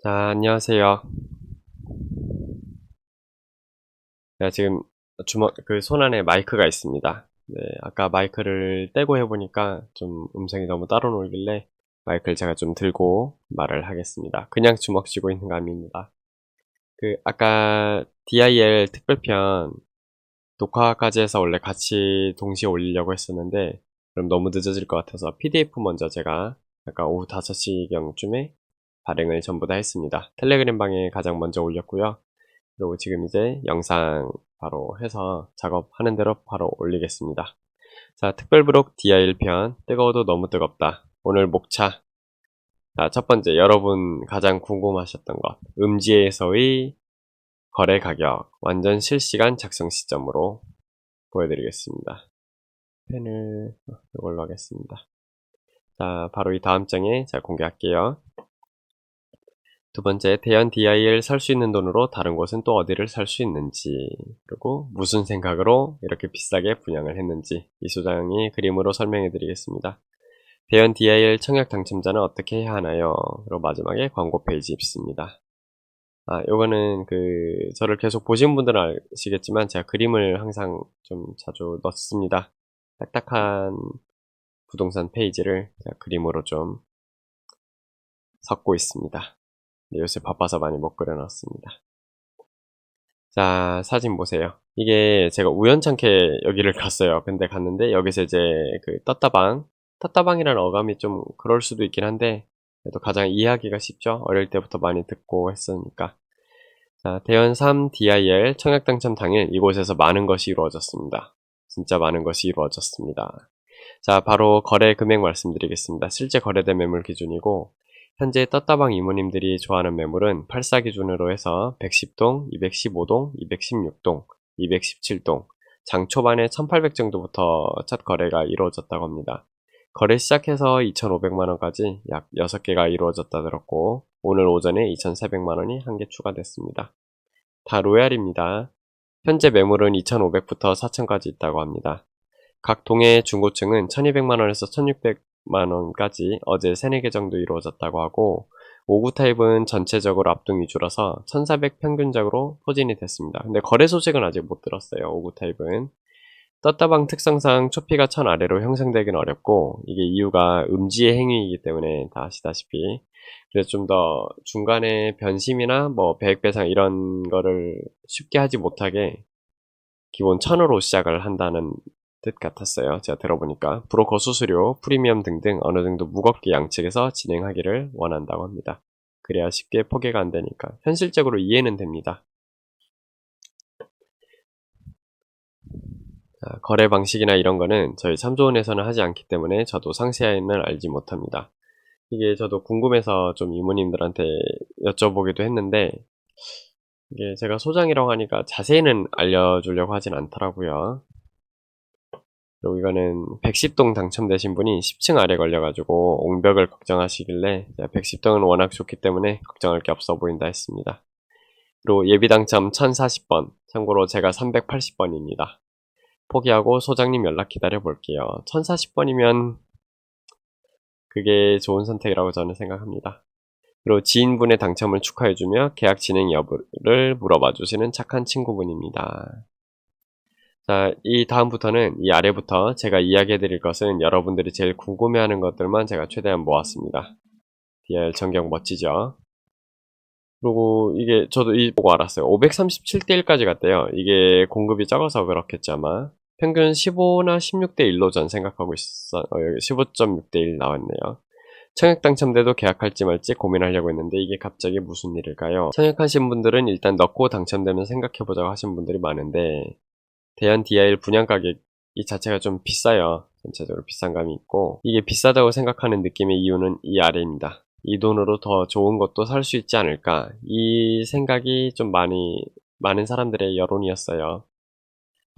자, 안녕하세요. 제가 지금 손 안에 마이크가 있습니다. 네, 아까 마이크를 떼고 해보니까 좀 음성이 너무 따로 놀길래 마이크를 제가 좀 들고 말을 하겠습니다. 그냥 주먹 쥐고 있는 거 아닙니다. 아까 DIL 특별편 녹화까지 해서 원래 같이 동시에 올리려고 했었는데, 그럼 너무 늦어질 것 같아서 PDF 먼저 제가 아까 오후 5시경쯤에 발행을 전부 다 했습니다. 텔레그램 방에 가장 먼저 올렸고요. 그리고 지금 이제 영상 바로 해서 작업하는 대로 바로 올리겠습니다. 자, 특별부록 DIL 편, 뜨거워도 너무 뜨겁다. 오늘 목차. 자, 첫 번째, 여러분 가장 궁금하셨던 것. 음지에서의 거래 가격, 완전 실시간 작성 시점으로 보여드리겠습니다. 펜을 이걸로 하겠습니다. 자, 바로 이 다음 장에 제가 공개할게요. 두 번째, 대연 DI를 살 수 있는 돈으로 다른 곳은 또 어디를 살 수 있는지, 그리고 무슨 생각으로 이렇게 비싸게 분양을 했는지 이 소장이 그림으로 설명해 드리겠습니다. 대연 DIL 청약 당첨자는 어떻게 해야 하나요? 그리고 마지막에 광고 페이지 있습니다. 요거는 저를 계속 보신 분들은 아시겠지만 제가 그림을 항상 좀 자주 넣습니다. 딱딱한 부동산 페이지를 제가 그림으로 좀 섞고 있습니다. 요새 바빠서 많이 못 그려놨습니다. 자, 사진 보세요. 이게 제가 우연찮게 여기를 갔어요. 근데 갔는데 여기서 이제 떴다방이라는 어감이 좀 그럴 수도 있긴 한데 그래도 가장 이해하기가 쉽죠. 어릴 때부터 많이 듣고 했으니까. 자, 대연 3 DIL 청약 당첨 당일 이곳에서 많은 것이 이루어졌습니다. 진짜 많은 것이 이루어졌습니다. 자, 바로 거래 금액 말씀드리겠습니다. 실제 거래된 매물 기준이고 현재 떴다방 이모님들이 좋아하는 매물은 84 기준으로 해서 110동, 215동, 216동, 217동, 장 초반에 1800 정도부터 첫 거래가 이루어졌다고 합니다. 거래 시작해서 2500만원까지 약 6개가 이루어졌다 들었고 오늘 오전에 2400만원이 한 개 추가됐습니다. 다 로얄입니다. 현재 매물은 2500부터 4000까지 있다고 합니다. 각 동의 중고층은 1200만원에서 1600만원까지 어제 3, 4개 정도 이루어졌다고 하고 5구 타입은 전체적으로 압동 위주라서 1400 평균적으로 포진이 됐습니다. 근데 거래 소식은 아직 못 들었어요. 5구 타입은. 떴다방 특성상 초피가 1000 아래로 형성되긴 어렵고 이게 이유가 음지의 행위이기 때문에 다 아시다시피 그래서 좀 더 중간에 변심이나 뭐 배액배상 이런 거를 쉽게 하지 못하게 기본 1000으로 시작을 한다는 뜻 같았어요. 제가 들어보니까 브로커 수수료, 프리미엄 등등 어느 정도 무겁게 양측에서 진행하기를 원한다고 합니다. 그래야 쉽게 포기가 안 되니까 현실적으로 이해는 됩니다. 거래 방식이나 이런 거는 저희 참조원에서는 하지 않기 때문에 저도 상세히는 알지 못합니다. 이게 저도 궁금해서 좀 이모님들한테 여쭤보기도 했는데 이게 제가 소장이라고 하니까 자세히는 알려주려고 하진 않더라고요. 그리고 이거는 110동 당첨되신 분이 10층 아래 걸려가지고 옹벽을 걱정하시길래 110동은 워낙 좋기 때문에 걱정할 게 없어 보인다 했습니다. 그리고 예비 당첨 1040번, 참고로 제가 380번입니다. 포기하고 소장님 연락 기다려 볼게요. 1040번이면 그게 좋은 선택이라고 저는 생각합니다. 그리고 지인분의 당첨을 축하해주며 계약 진행 여부를 물어봐 주시는 착한 친구분입니다. 자, 이 다음부터는 이 아래부터 제가 이야기해 드릴 것은 여러분들이 제일 궁금해하는 것들만 제가 최대한 모았습니다. DL 전경 멋지죠? 그리고 이게 저도 이 보고 알았어요. 537대 1까지 갔대요. 이게 공급이 적어서 그렇겠지 아마. 평균 15나 16대 1로 전 생각하고 있어. 여기 15.6대 1 나왔네요. 청약 당첨돼도 계약할지 말지 고민하려고 했는데 이게 갑자기 무슨 일일까요? 청약하신 분들은 일단 넣고 당첨되면 생각해보자고 하신 분들이 많은데 대연 DIL 분양 가격 이 자체가 좀 비싸요. 전체적으로 비싼 감이 있고 이게 비싸다고 생각하는 느낌의 이유는 이 아래입니다. 이 돈으로 더 좋은 것도 살 수 있지 않을까 이 생각이 좀 많은 사람들의 여론이었어요.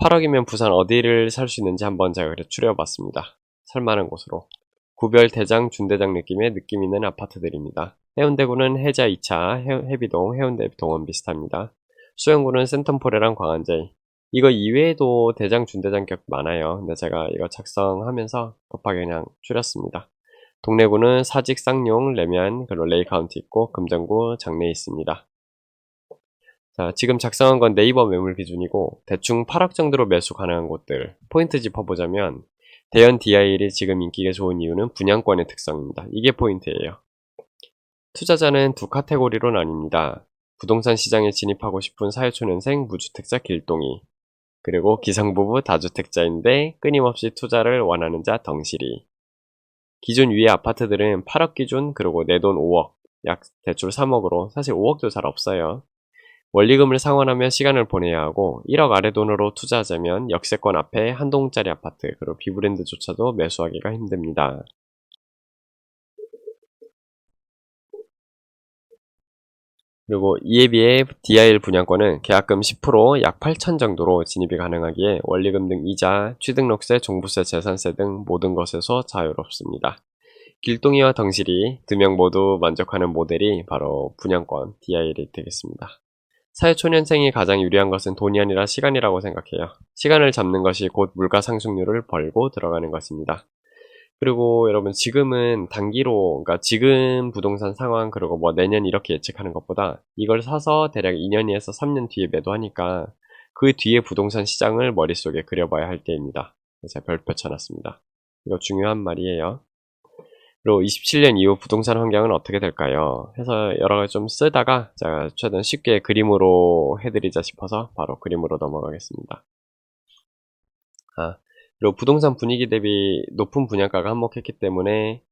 8억이면 부산 어디를 살 수 있는지 한번 제가 그래 추려봤습니다. 살만한 곳으로 구별 대장 준대장 느낌의 느낌 있는 아파트들입니다. 해운대구는 해자 2차 해비동 해운대 동원 비슷합니다. 수영구는 센텀포레랑 광안제 이거 이외에도 대장 준대장 격 많아요. 근데 제가 이거 작성하면서 급하게 그냥 줄였습니다. 동래구는 사직, 쌍용, 레미안, 그리고 레이카운티 있고 금정구, 장내에 있습니다. 자, 지금 작성한 건 네이버 매물 기준이고 대충 8억 정도로 매수 가능한 곳들 포인트 짚어보자면 대연 DIL이 지금 인기가 좋은 이유는 분양권의 특성입니다. 이게 포인트예요. 투자자는 두 카테고리로 나뉩니다. 부동산 시장에 진입하고 싶은 사회초년생, 무주택자, 길동이, 그리고 기성부부 다주택자인데 끊임없이 투자를 원하는 자 덩실이. 기존 위의 아파트들은 8억 기준, 그리고 내돈 5억, 약 대출 3억으로 사실 5억도 잘 없어요. 원리금을 상환하며 시간을 보내야 하고 1억 아래 돈으로 투자하자면 역세권 앞에 한 동짜리 아파트, 그리고 비브랜드조차도 매수하기가 힘듭니다. 그리고 이에 비해 DIL 분양권은 계약금 10%, 약 8천 정도로 진입이 가능하기에 원리금 등 이자, 취등록세, 종부세, 재산세 등 모든 것에서 자유롭습니다. 길동이와 덩실이 두 명 모두 만족하는 모델이 바로 분양권 DIL이 되겠습니다. 사회초년생이 가장 유리한 것은 돈이 아니라 시간이라고 생각해요. 시간을 잡는 것이 곧 물가 상승률을 벌고 들어가는 것입니다. 그리고 여러분 지금은 단기로, 그러니까 지금 부동산 상황 그리고 뭐 내년 이렇게 예측하는 것보다 이걸 사서 대략 2년에서 3년 뒤에 매도하니까 그 뒤에 부동산 시장을 머릿속에 그려봐야 할 때입니다. 제가 별표 쳐놨습니다. 이거 중요한 말이에요. 그리고 27년 이후 부동산 환경은 어떻게 될까요? 해서 여러 가지 좀 쓰다가 제가 최대한 쉽게 그림으로 해드리자 싶어서 바로 그림으로 넘어가겠습니다. 그리고 부동산 분위기 대비 높은 분양가가 한몫했기 때문에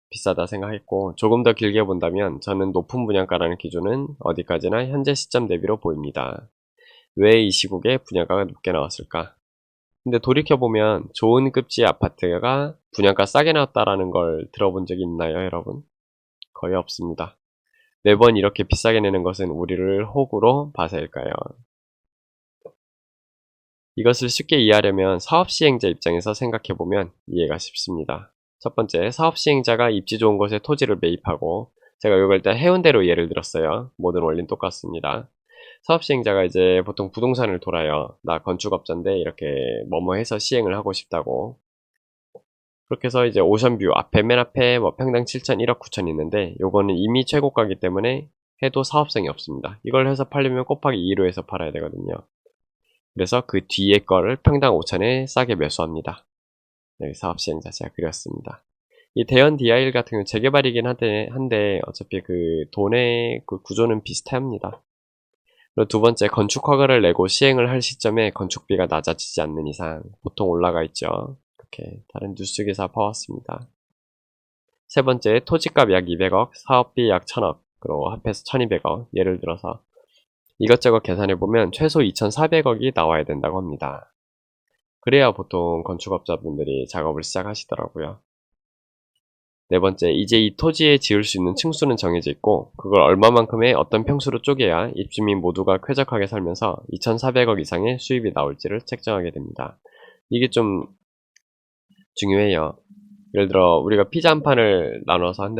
비싸다 생각했고, 조금 더 길게 본다면 저는 높은 분양가라는 기준은 어디까지나 현재 시점 대비로 보입니다. 왜 이 시국에 분양가가 높게 나왔을까? 근데 돌이켜보면 좋은 급지 아파트가 분양가 싸게 나왔다라는 걸 들어본 적이 있나요, 여러분? 거의 없습니다. 매번 이렇게 비싸게 내는 것은 우리를 호구로 봐서일까요? 이것을 쉽게 이해하려면 사업시행자 입장에서 생각해보면 이해가 쉽습니다. 첫 번째, 사업시행자가 입지 좋은 곳에 토지를 매입하고, 제가 이걸 일단 해운대로 예를 들었어요. 모든 원리는 똑같습니다. 사업시행자가 이제 보통 부동산을 돌아요. 나 건축업자인데 이렇게 뭐뭐 해서 시행을 하고 싶다고. 그렇게 해서 이제 오션뷰 앞에 맨 앞에 뭐 평당 7천, 1억 9천 있는데 요거는 이미 최고가기 때문에 해도 사업성이 없습니다. 이걸 해서 팔려면 곱하기 2로 해서 팔아야 되거든요. 그래서 그 뒤에 거를 평당 5천에 싸게 매수합니다. 여기 사업시행자 제가 그렸습니다. 이 대연 DIL 같은 경우는 재개발이긴 한데 어차피 그 돈의 그 구조는 비슷합니다. 그리고 두 번째, 건축 허가를 내고 시행을 할 시점에 건축비가 낮아지지 않는 이상 보통 올라가 있죠. 이렇게 다른 뉴스 기사 봐왔습니다. 세 번째, 토지값 약 200억, 사업비 약 1000억, 그리고 합해서 1200억. 예를 들어서 이것저것 계산해보면 최소 2400억이 나와야 된다고 합니다. 그래야 보통 건축업자분들이 작업을 시작하시더라고요. 네 번째, 이제 이 토지에 지을 수 있는 층수는 정해져 있고 그걸 얼마만큼의 어떤 평수로 쪼개야 입주민 모두가 쾌적하게 살면서 2400억 이상의 수입이 나올지를 책정하게 됩니다. 이게 좀 중요해요. 예를 들어 우리가 피자 한 판을 나눠서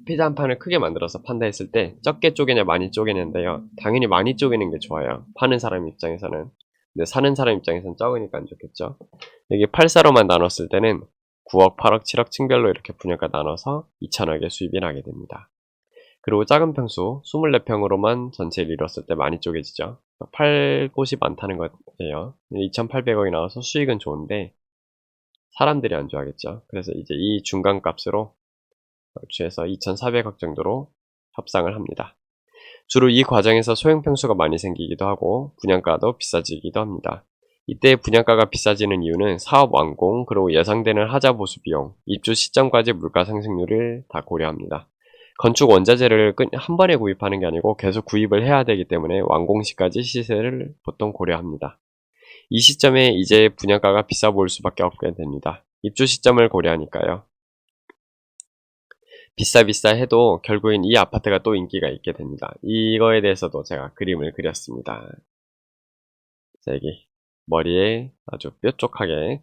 피자 한 판을 크게 만들어서 판다 했을 때 적게 쪼개냐 많이 쪼개냐인데요. 당연히 많이 쪼개는 게 좋아요. 파는 사람 입장에서는. 근데 사는 사람 입장에서는 적으니까 안 좋겠죠. 여기 8사로만 나눴을 때는 9억, 8억, 7억 층별로 이렇게 분야가 나눠서 2천억의 수입이 나게 됩니다. 그리고 작은 평수 24평으로만 전체를 이뤘을 때 많이 쪼개지죠. 팔 곳이 많다는 거예요. 2,800억이 나와서 수익은 좋은데 사람들이 안 좋아하겠죠. 그래서 이제 이 중간값으로 취해서 2,400억 정도로 협상을 합니다. 주로 이 과정에서 소형 평수가 많이 생기기도 하고 분양가도 비싸지기도 합니다. 이때 분양가가 비싸지는 이유는 사업 완공, 그리고 예상되는 하자 보수 비용, 입주 시점까지 물가 상승률을 다 고려합니다. 건축 원자재를 한 번에 구입하는 게 아니고 계속 구입을 해야 되기 때문에 완공 시까지 시세를 보통 고려합니다. 이 시점에 이제 분양가가 비싸 보일 수밖에 없게 됩니다. 입주 시점을 고려하니까요. 비싸 해도 결국엔 이 아파트가 또 인기가 있게 됩니다. 이거에 대해서도 제가 그림을 그렸습니다. 자, 여기 머리에 아주 뾰족하게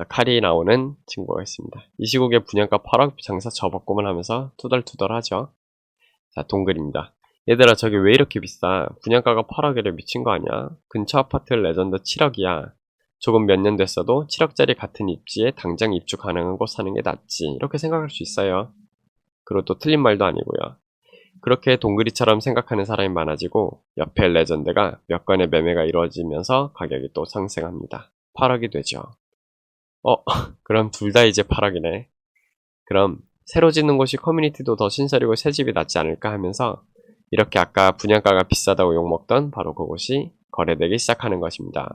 칼이 나오는 친구가 있습니다. 이 시국에 분양가 8억 장사 접었구만 하면서 투덜투덜하죠. 자, 동글입니다. 얘들아 저게 왜 이렇게 비싸? 분양가가 8억이래 미친 거 아니야? 근처 아파트 레전드 7억이야. 조금 몇 년 됐어도 7억짜리 같은 입지에 당장 입주 가능한 곳 사는 게 낫지. 이렇게 생각할 수 있어요. 그리고 또 틀린 말도 아니고요. 그렇게 동그리처럼 생각하는 사람이 많아지고 옆에 레전드가 몇 건의 매매가 이루어지면서 가격이 또 상승합니다. 8억이 되죠. 그럼 둘 다 이제 8억이네. 그럼 새로 짓는 곳이 커뮤니티도 더 신설이고 새 집이 낫지 않을까 하면서 이렇게 아까 분양가가 비싸다고 욕먹던 바로 그곳이 거래되기 시작하는 것입니다.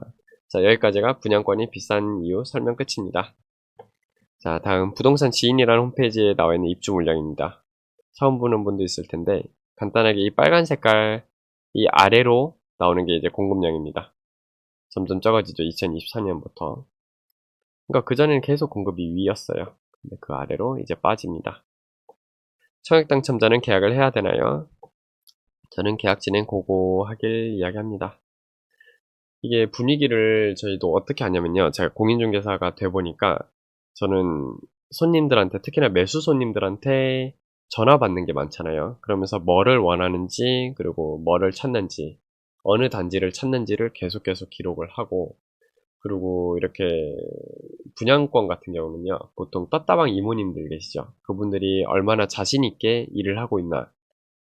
자, 여기까지가 분양권이 비싼 이유 설명 끝입니다. 자, 다음 부동산 지인이라는 홈페이지에 나와 있는 입주 물량입니다. 처음 보는 분도 있을 텐데 간단하게 이 빨간 색깔 이 아래로 나오는 게 이제 공급량입니다. 점점 적어지죠. 2024년부터. 그러니까 그전에는 계속 공급이 위였어요. 근데 그 아래로 이제 빠집니다. 청약 당첨자는 계약을 해야 되나요? 저는 계약 진행 고고하길 이야기합니다. 이게 분위기를 저희도 어떻게 하냐면요. 제가 공인중개사가 돼 보니까 저는 손님들한테, 특히나 매수 손님들한테 전화 받는 게 많잖아요. 그러면서 뭐를 원하는지, 그리고 뭐를 찾는지, 어느 단지를 찾는지를 계속 기록을 하고, 그리고 이렇게 분양권 같은 경우는요, 보통 떴다방 이모님들 계시죠. 그분들이 얼마나 자신 있게 일을 하고 있나,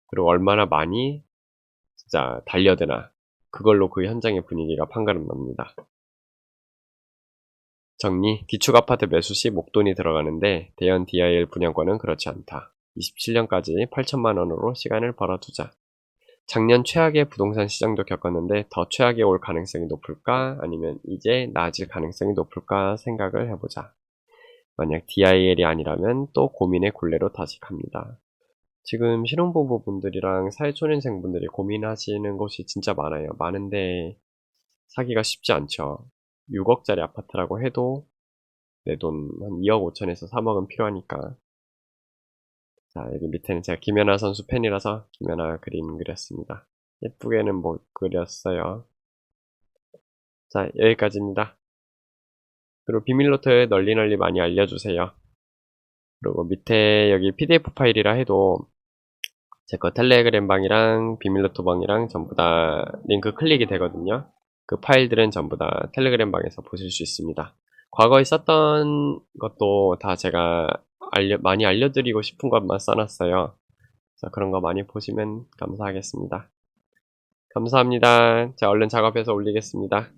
그리고 얼마나 많이 진짜 달려드나, 그걸로 그 현장의 분위기가 판가름 납니다. 정리, 기축 아파트 매수 시 목돈이 들어가는데 대연 DIL 분양권은 그렇지 않다. 27년까지 8천만 원으로 시간을 벌어두자. 작년 최악의 부동산 시장도 겪었는데 더 최악에 올 가능성이 높을까? 아니면 이제 나아질 가능성이 높을까 생각을 해보자. 만약 DIL이 아니라면 또 고민의 굴레로 다시 갑니다. 지금 신혼부부분들이랑 사회초년생분들이 고민하시는 곳이 진짜 많아요. 많은데 사기가 쉽지 않죠. 6억짜리 아파트라고 해도 내 돈 한 2억 5천에서 3억은 필요하니까. 자, 여기 밑에는 제가 김연아 선수 팬이라서 김연아 그림 그렸습니다. 예쁘게는 못 그렸어요. 자, 여기까지입니다. 그리고 비밀노트 널리 많이 알려주세요. 그리고 밑에 여기 PDF 파일이라 해도 제 거 텔레그램 방이랑 비밀노트 방이랑 전부 다 링크 클릭이 되거든요. 그 파일들은 전부 다 텔레그램 방에서 보실 수 있습니다. 과거에 썼던 것도 다 제가 많이 알려드리고 싶은 것만 써놨어요. 자, 그런 거 많이 보시면 감사하겠습니다. 감사합니다. 자, 얼른 작업해서 올리겠습니다.